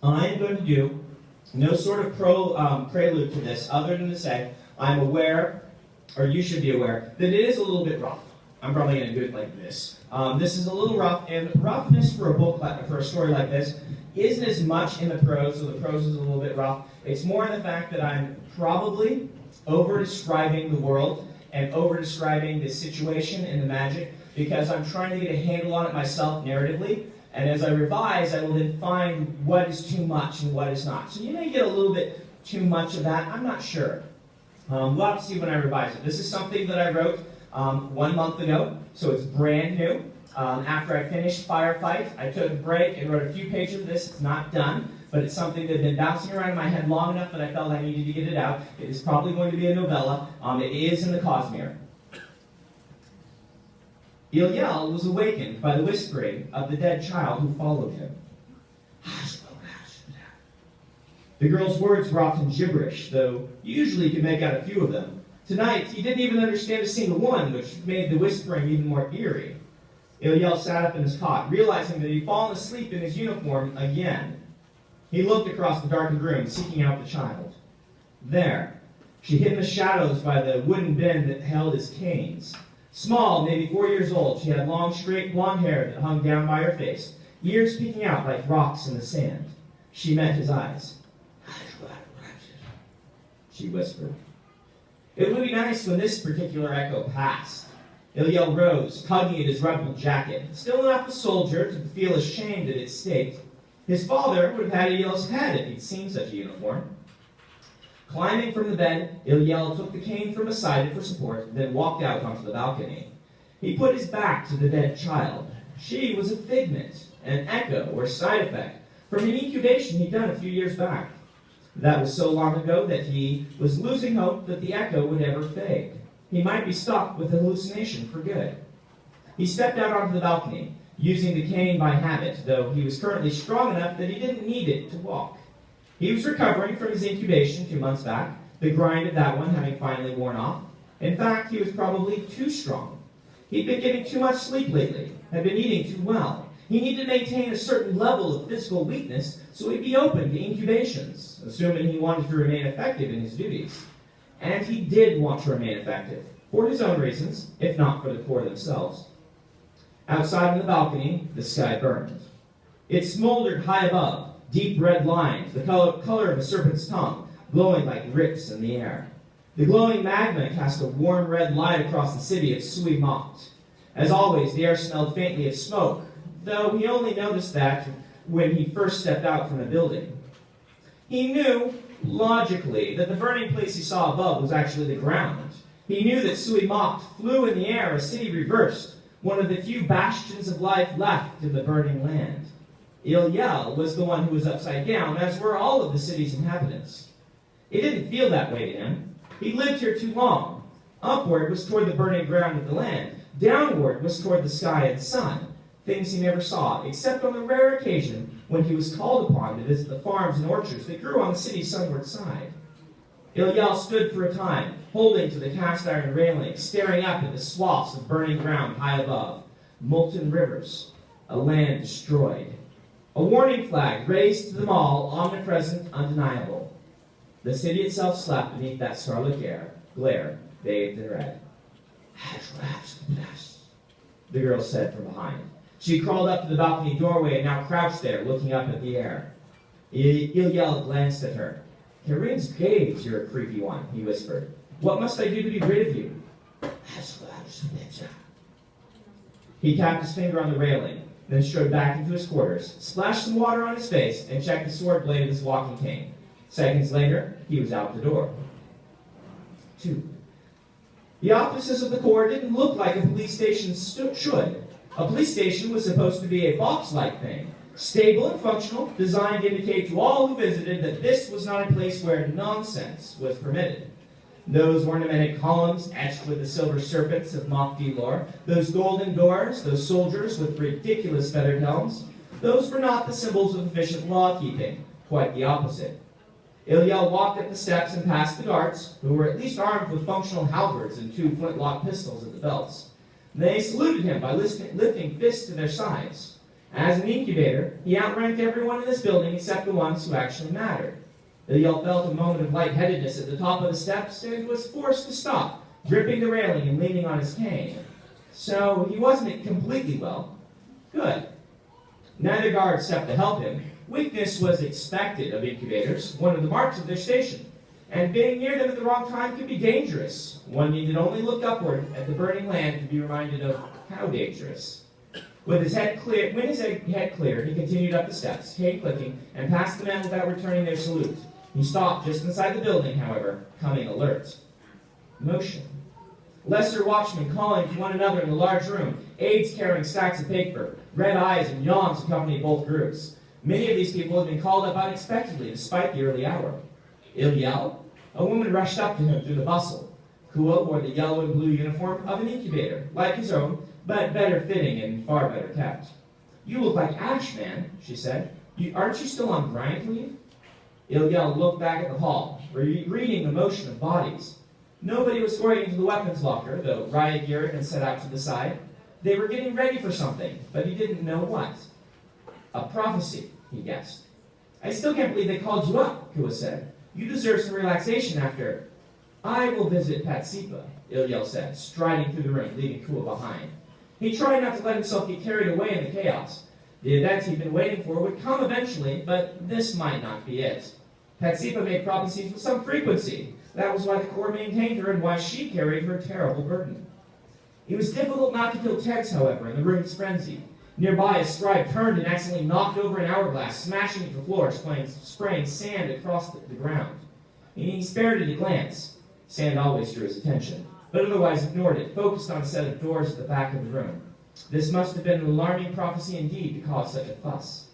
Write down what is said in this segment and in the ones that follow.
I am going to do no sort of prelude to this other than to say I'm aware, or you should be aware, that it is a little bit rough. I'm probably going to do it like this. This is a little rough, and roughness for a story like this isn't as much in the prose, so the prose is a little bit rough. It's more in the fact that I'm probably over-describing the world and over-describing the situation and the magic because I'm trying to get a handle on it myself narratively. And as I revise, I will then find what is too much and what is not. So you may get a little bit too much of that. I'm not sure. We'll have to see when I revise it. This is something that I wrote 1 month ago, so it's brand new. After I finished Firefight, I took a break and wrote a few pages of this. It's not done, but it's something that had been bouncing around in my head long enough that I felt I needed to get it out. It is probably going to be a novella. It is in the Cosmere. Iliel was awakened by the whispering of the dead child who followed him. The girl's words were often gibberish, though usually he could make out a few of them. Tonight, he didn't even understand a single one, which made the whispering even more eerie. Iliel sat up in his cot, realizing that he'd fallen asleep in his uniform again. He looked across the darkened room, seeking out the child. There, she hid in the shadows by the wooden bin that held his canes. Small, maybe 4 years old, she had long, straight blonde hair that hung down by her face, ears peeking out like rocks in the sand. She met his eyes. She whispered. It would be nice when this particular echo passed. Iliel rose, tugging at his rumpled jacket, still enough a soldier to feel ashamed at its state. His father would have had Iliel's head if he'd seen such a uniform. Climbing from the bed, Iliel took the cane from beside it for support, then walked out onto the balcony. He put his back to the dead child. She was a figment, an echo or side effect from an incubation he'd done a few years back. That was so long ago that he was losing hope that the echo would ever fade. He might be stuck with a hallucination for good. He stepped out onto the balcony, using the cane by habit, though he was currently strong enough that he didn't need it to walk. He was recovering from his incubation 2 months back, the grind of that one having finally worn off. In fact, he was probably too strong. He'd been getting too much sleep lately, had been eating too well. He needed to maintain a certain level of physical weakness so he'd be open to incubations, assuming he wanted to remain effective in his duties. And he did want to remain effective, for his own reasons, if not for the Corps themselves. Outside on the balcony, the sky burned. It smoldered high above, deep red lines, the color of a serpent's tongue, glowing like rips in the air. The glowing magma cast a warm red light across the city of Sui-Mot. As always, the air smelled faintly of smoke, though he only noticed that when he first stepped out from the building. He knew, logically, that the burning place he saw above was actually the ground. He knew that Sui-Mot flew in the air, a city reversed, one of the few bastions of life left in the burning land. Iliel was the one who was upside down, as were all of the city's inhabitants. It didn't feel that way to him. He'd lived here too long. Upward was toward the burning ground of the land. Downward was toward the sky and sun, things he never saw, except on the rare occasion when he was called upon to visit the farms and orchards that grew on the city's sunward side. Iliel stood for a time, holding to the cast-iron railing, staring up at the swaths of burning ground high above, molten rivers, a land destroyed. A warning flag raised to them all, omnipresent, undeniable. The city itself slept beneath that scarlet glare, bathed in red. The girl said from behind. She crawled up to the balcony doorway and now crouched there, looking up at the air. Iliel glanced at her. Karin's gaze, you're a creepy one, he whispered. What must I do to be rid of you? He tapped his finger on the railing, then strode back into his quarters, splashed some water on his face, and checked the sword blade of his walking cane. Seconds later, he was out the door. 2. The offices of the Corps didn't look like a police station should. A police station was supposed to be a box-like thing, stable and functional, designed to indicate to all who visited that this was not a place where nonsense was permitted. Those ornamented columns etched with the silver serpents of Mok Delor, those golden doors, those soldiers with ridiculous feathered helms, those were not the symbols of efficient law-keeping, quite the opposite. Iliel walked up the steps and past the guards, who were at least armed with functional halberds and 2 flintlock pistols at the belts. They saluted him by lifting fists to their sides. As an incubator, he outranked everyone in this building except the ones who actually mattered. Ilya felt a moment of lightheadedness at the top of the steps and was forced to stop, gripping the railing and leaning on his cane. So he wasn't completely well. Good. Neither guard stepped to help him. Weakness was expected of incubators, one of the marks of their station, and being near them at the wrong time could be dangerous. One needed only look upward at the burning land to be reminded of how dangerous. When his head cleared, he continued up the steps, cane clicking, and past the men without returning their salute. He stopped just inside the building, however, coming alert. Motion. Lesser watchmen calling to one another in the large room, aides carrying stacks of paper, red eyes and yawns accompanied both groups. Many of these people had been called up unexpectedly despite the early hour. Ilya? A woman rushed up to him through the bustle. Kua wore the yellow and blue uniform of an incubator, like his own, but better fitting and far better kept. "You look like Ash, man," she said. "Aren't you still on grind leave?" Ilya looked back at the hall, reading the motion of bodies. Nobody was going into the weapons locker, though riot gear had been set out to the side. They were getting ready for something, but he didn't know what. A prophecy, he guessed. "I still can't believe they called you up," Kua said. "You deserve some relaxation after." "I will visit Patsipa," Ilya said, striding through the room, leaving Kua behind. He tried not to let himself get carried away in the chaos. The event he'd been waiting for would come eventually, but this might not be it. Patsipa made prophecies with some frequency. That was why the Corps maintained her and why she carried her terrible burden. It was difficult not to feel Tex, however, in the room's frenzy. Nearby, a scribe turned and accidentally knocked over an hourglass, smashing it to the floor, spraying sand across the ground. He spared it a glance. Sand always drew his attention, but otherwise ignored it, focused on a set of doors at the back of the room. This must have been an alarming prophecy indeed to cause such a fuss.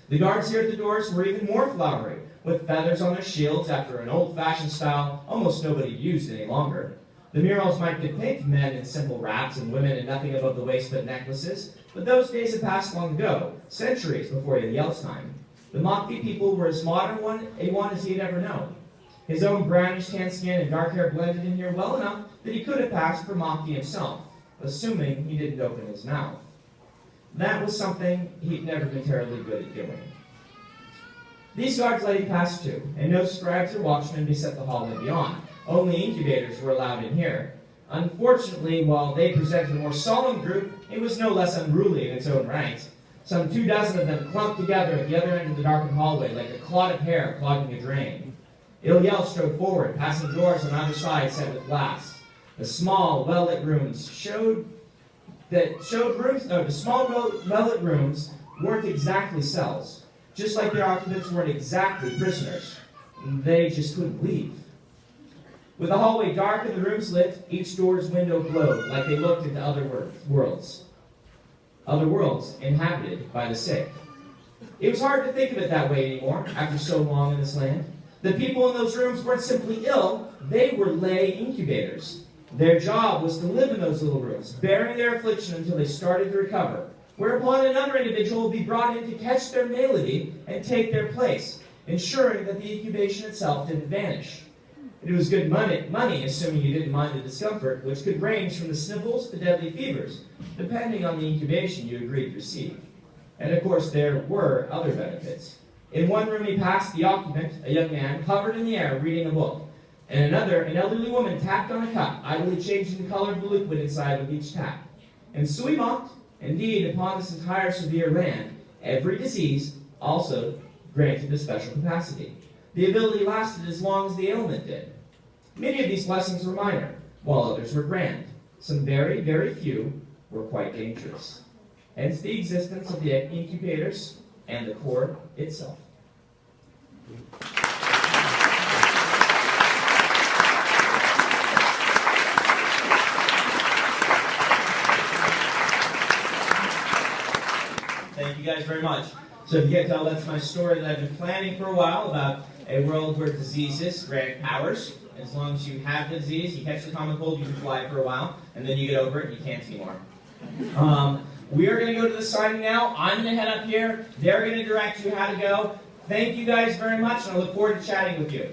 The guards here at the doors were even more flowery, with feathers on their shields after an old-fashioned style almost nobody used any longer. The murals might depict men in simple wraps and women in nothing above the waist but necklaces, but those days had passed long ago, centuries before Yel's time. The Mokti people were as modern a one as he had ever known. His own brownish tan skin and dark hair blended in here well enough that he could have passed for Mokti himself, assuming he didn't open his mouth. That was something he'd never been terribly good at doing. These guards let him pass too, and no scribes or watchmen beset the hallway beyond. Only incubators were allowed in here. Unfortunately, while they presented a more solemn group, it was no less unruly in its own right. Some 24 of them clumped together at the other end of the darkened hallway like a clot of hair clogging a drain. Ilya strode forward, passing doors on either side set with glass. The small, well-lit rooms well-lit rooms weren't exactly cells. Just like their occupants weren't exactly prisoners. They just couldn't leave. With the hallway dark and the rooms lit, each door's window glowed like they looked into other worlds. Other worlds inhabited by the sick. It was hard to think of it that way anymore, after so long in this land. The people in those rooms weren't simply ill, they were lay incubators. Their job was to live in those little rooms, bearing their affliction until they started to recover, whereupon another individual would be brought in to catch their malady and take their place, ensuring that the incubation itself didn't vanish. It was good money, assuming you didn't mind the discomfort, which could range from the sniffles to deadly fevers, depending on the incubation you agreed to receive. And of course, there were other benefits. In one room he passed, the occupant, a young man, hovered in the air reading a book. In another, an elderly woman tapped on a cup, idly changing the color of the liquid inside with each tap. And so he mocked. Indeed, upon this entire severe land, every disease also granted a special capacity. The ability lasted as long as the ailment did. Many of these blessings were minor, while others were grand. Some very, very few were quite dangerous. Hence the existence of the incubators and the Corps itself. Thank you guys very much. So if you can't tell, that's my story that I've been planning for a while about a world where diseases grant powers. As long as you have the disease, you catch the common cold, you can fly for a while, and then you get over it and you can't anymore. We are going to go to the signing now. I'm going to head up here. They're going to direct you how to go. Thank you guys very much, and I look forward to chatting with you.